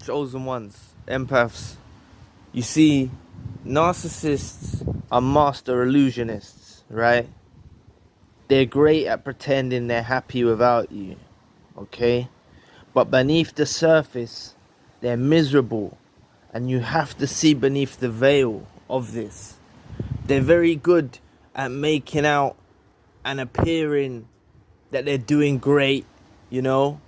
chosen ones, empaths. You see, narcissists are master illusionists, right? They're great at pretending they're happy without you, okay? But beneath the surface, they're miserable. And you have to see beneath the veil of this. They're very good at making out and appearing that they're doing great, you know?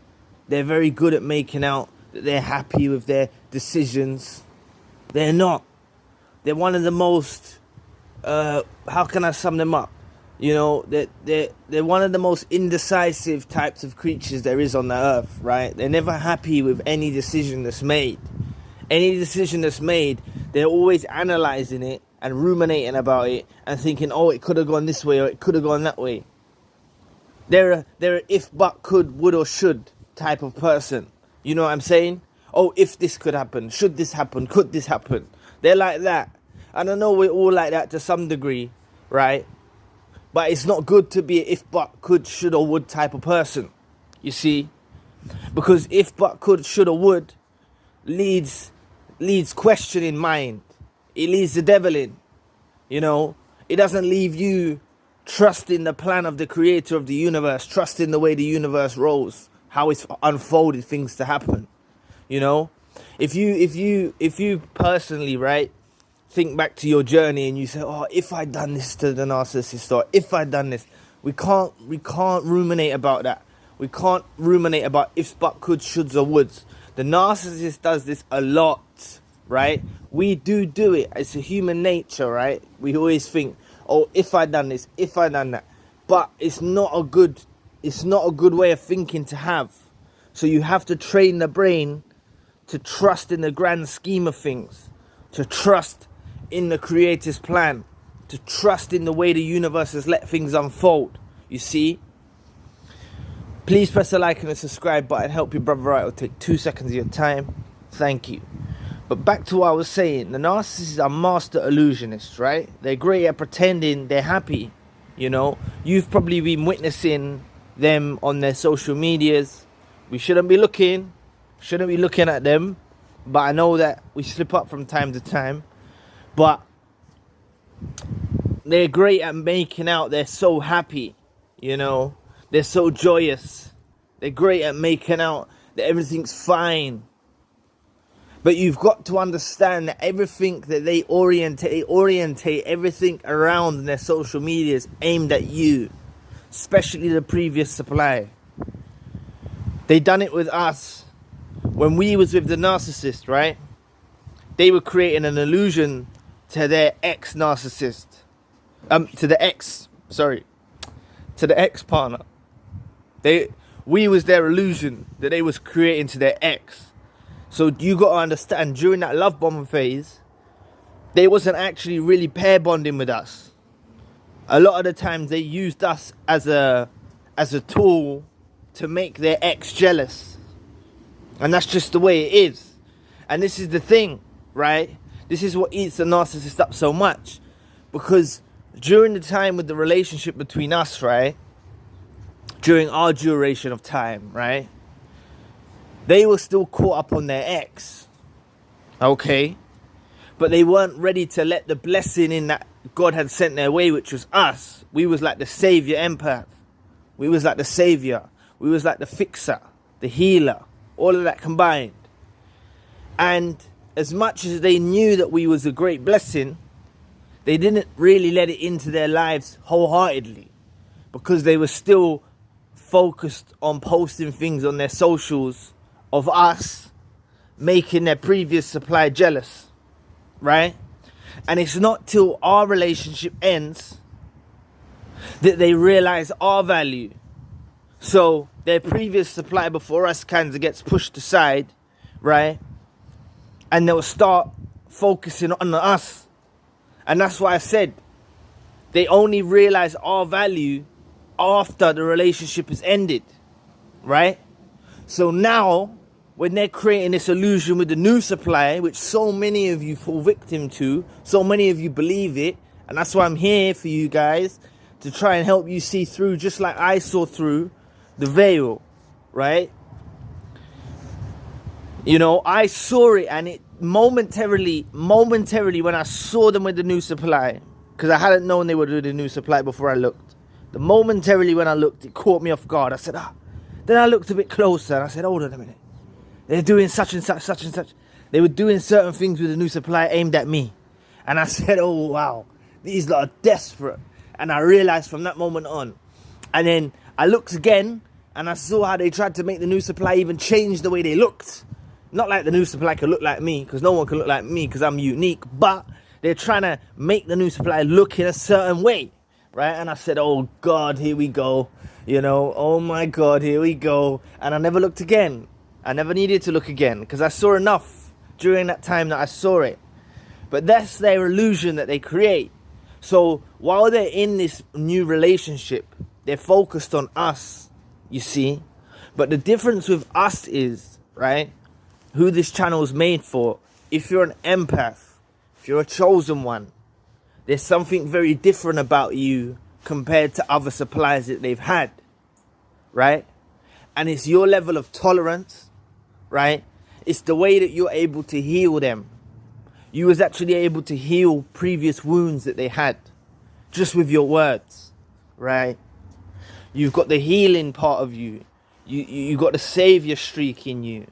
They're very good at making out that they're happy with their decisions. They're not. They're one of the most, how can I sum them up? You know, they're one of the most indecisive types of creatures there is on the earth, right? They're never happy with any decision that's made. Any decision that's made, they're always analysing it and ruminating about it and thinking, oh, it could have gone this way or it could have gone that way. They're a if, but, could, would or should type of person. You know what I'm saying? Oh, if this could happen, should this happen, could this happen? They're like that. And I know we're all like that to some degree, right? But it's not good to be an if, but, could, should or would type of person. You see? Because if, but, could, should or would leads question in mind. It leads the devil in. You know? It doesn't leave you trusting the plan of the creator of the universe, trusting the way the universe rolls, how it's unfolded things to happen. You know? If you personally, right, think back to your journey and you say, oh, if I'd done this to the narcissist, or if I'd done this, we can't ruminate about that. We can't ruminate about ifs, but, could, shoulds or woulds. The narcissist does this a lot, right? We do it. It's a human nature, right? We always think, oh, if I'd done this, if I'd done that. But it's not a good way of thinking to have. So you have to train the brain to trust in the grand scheme of things, to trust in the creator's plan, to trust in the way the universe has let things unfold. You see? Please press the like and the subscribe button. Help your brother out. It'll take 2 seconds of your time. Thank you. But back to what I was saying. The narcissists are master illusionists, right? They're great at pretending they're happy. You know? You've probably been witnessing them on their social medias. We shouldn't be looking at them. But I know that we slip up from time to time. But they're great at making out they're so happy. You know? They're so joyous. They're great at making out that everything's fine. But you've got to understand that everything that they orientate everything around in their social medias aimed at you. Especially the previous supply. They done it with us. When we was with the narcissist, right? They were creating an illusion to their ex-narcissist. To the ex-partner. We was their illusion that they was creating to their ex. So you got to understand, during that love bombing phase, they wasn't actually really pair bonding with us. A lot of the times they used us as a tool to make their ex jealous. And that's just the way it is. And this is the thing, right? This is what eats the narcissist up so much. Because during the time with the relationship between us, right? During our duration of time, right? They were still caught up on their ex. Okay? But they weren't ready to let the blessing in that God had sent their way, which was us. We was like the savior empath. We was like the savior. We was like the fixer, the healer. All of that combined. And as much as they knew that we was a great blessing, they didn't really let it into their lives wholeheartedly. Because they were still focused on posting things on their socials of us making their previous supply jealous, right? And it's not till our relationship ends that they realize our value. So their previous supply before us kind of gets pushed aside, right? And they'll start focusing on us. And that's why I said they only realize our value after the relationship is ended, right? So now, when they're creating this illusion with the new supply, which so many of you fall victim to, so many of you believe it, and that's why I'm here for you guys, to try and help you see through, just like I saw through the veil, right? You know, I saw it, and it momentarily when I saw them with the new supply, because I hadn't known they were doing the new supply before I looked. The momentarily when I looked, it caught me off guard. I said, ah. Then I looked a bit closer and I said, hold on a minute. They're doing such and such, such and such. They were doing certain things with the new supply aimed at me. And I said, oh, wow, these lot are desperate. And I realized from that moment on. And then I looked again and I saw how they tried to make the new supply even change the way they looked. Not like the new supply could look like me, because no one can look like me because I'm unique. But they're trying to make the new supply look in a certain way. Right? And I said, oh, God, here we go. You know, oh, my God, here we go. And I never looked again. I never needed to look again because I saw enough during that time that I saw it. But that's their illusion that they create. So while they're in this new relationship, they're focused on us, you see. But the difference with us is, right, who this channel is made for. If you're an empath, if you're a chosen one, there's something very different about you compared to other suppliers that they've had, right? And it's your level of tolerance, right? It's the way that you're able to heal them. You was actually able to heal previous wounds that they had just with your words, right? You've got the healing part of you. You got the savior streak in you,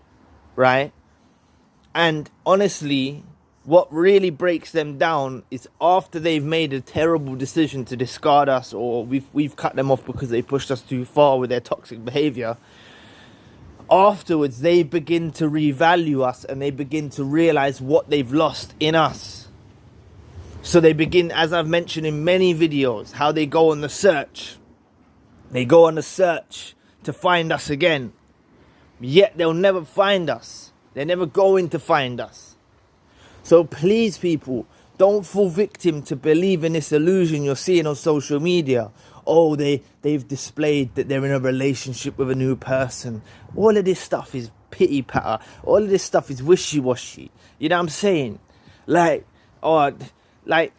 right? And honestly, what really breaks them down is after they've made a terrible decision to discard us, or we've cut them off because they pushed us too far with their toxic behavior. Afterwards, they begin to revalue us and they begin to realize what they've lost in us. So they begin, as I've mentioned in many videos, how they go on the search. They go on the search to find us again. Yet they'll never find us. They're never going to find us. So please, people, don't fall victim to believe in this illusion you're seeing on social media. Oh, they've displayed that they're in a relationship with a new person. All of this stuff is pity patter. All of this stuff is wishy-washy. You know what I'm saying? Like,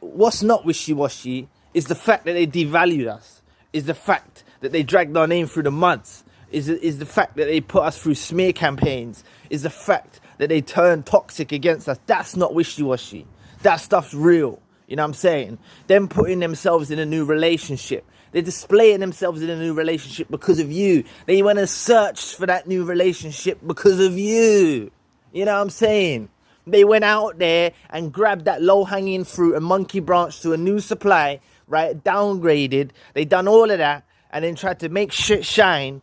what's not wishy-washy is the fact that they devalued us. Is the fact that they dragged our name through the muds. Is the fact that they put us through smear campaigns. Is the fact that they turned toxic against us. That's not wishy-washy. That stuff's real. You know what I'm saying? Them putting themselves in a new relationship. They're displaying themselves in a new relationship because of you. They went and searched for that new relationship because of you. You know what I'm saying? They went out there and grabbed that low-hanging fruit and monkey branch to a new supply, right? Downgraded. They done all of that and then tried to make shit shine.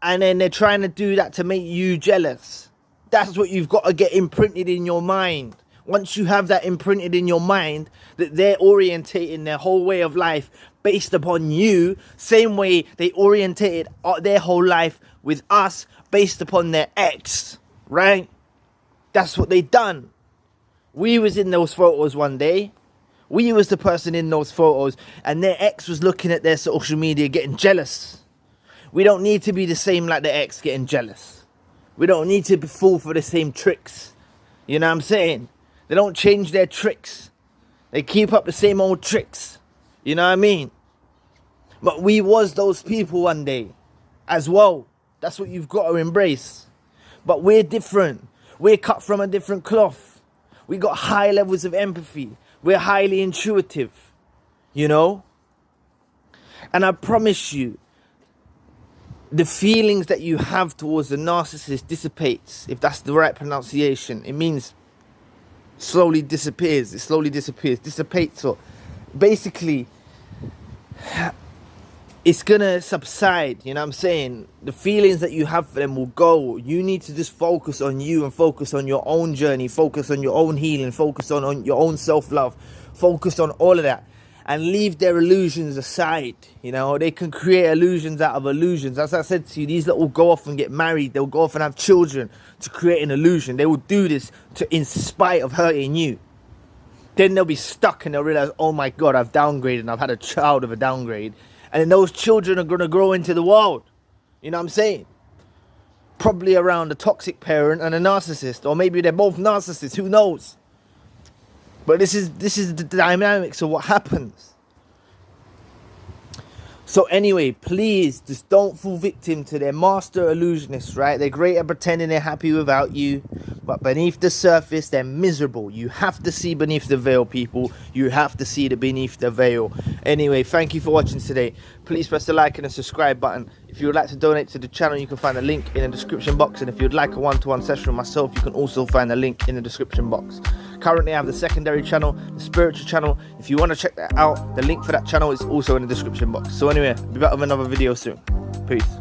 And then they're trying to do that to make you jealous. That's what you've got to get imprinted in your mind. Once you have that imprinted in your mind, that they're orientating their whole way of life based upon you, same way they orientated their whole life with us based upon their ex, right? That's what they done. We was in those photos one day. We was the person in those photos, and their ex was looking at their social media getting jealous. We don't need to be the same like the ex getting jealous. We don't need to fall for the same tricks. You know what I'm saying? They don't change their tricks. They keep up the same old tricks. You know what I mean? But we was those people one day as well. That's what you've got to embrace. But we're different. We're cut from a different cloth. We got high levels of empathy. We're highly intuitive. You know? And I promise you, the feelings that you have towards the narcissist dissipates, if that's the right pronunciation. It means slowly disappears. It slowly disappears. Dissipates. So basically, it's going to subside. You know what I'm saying? The feelings that you have for them will go. You need to just focus on you and focus on your own journey. Focus on your own healing. Focus on your own self-love. Focus on all of that. And leave their illusions aside. You know, they can create illusions out of illusions. As I said to you, these lot will go off and get married. They'll go off and have children to create an illusion. They will do this in spite of hurting you. Then they'll be stuck and they'll realize, oh my God, I've downgraded and I've had a child of a downgrade. And then those children are going to grow into the world. You know what I'm saying? Probably around a toxic parent and a narcissist. Or maybe they're both narcissists. Who knows? But this is the dynamics of what happens. So anyway, please just don't fall victim to their master illusionists, right? They're great at pretending they're happy without you, but beneath the surface, they're miserable. You have to see beneath the veil, people. You have to see the beneath the veil. Anyway, thank you for watching today. Please press the like and the subscribe button. If you would like to donate to the channel, you can find a link in the description box. And if you'd like a one-to-one session with myself, you can also find a link in the description box. Currently, I have the secondary channel, the spiritual channel. If you want to check that out, the link for that channel is also in the description box. So anyway, I'll be back with another video soon. Peace.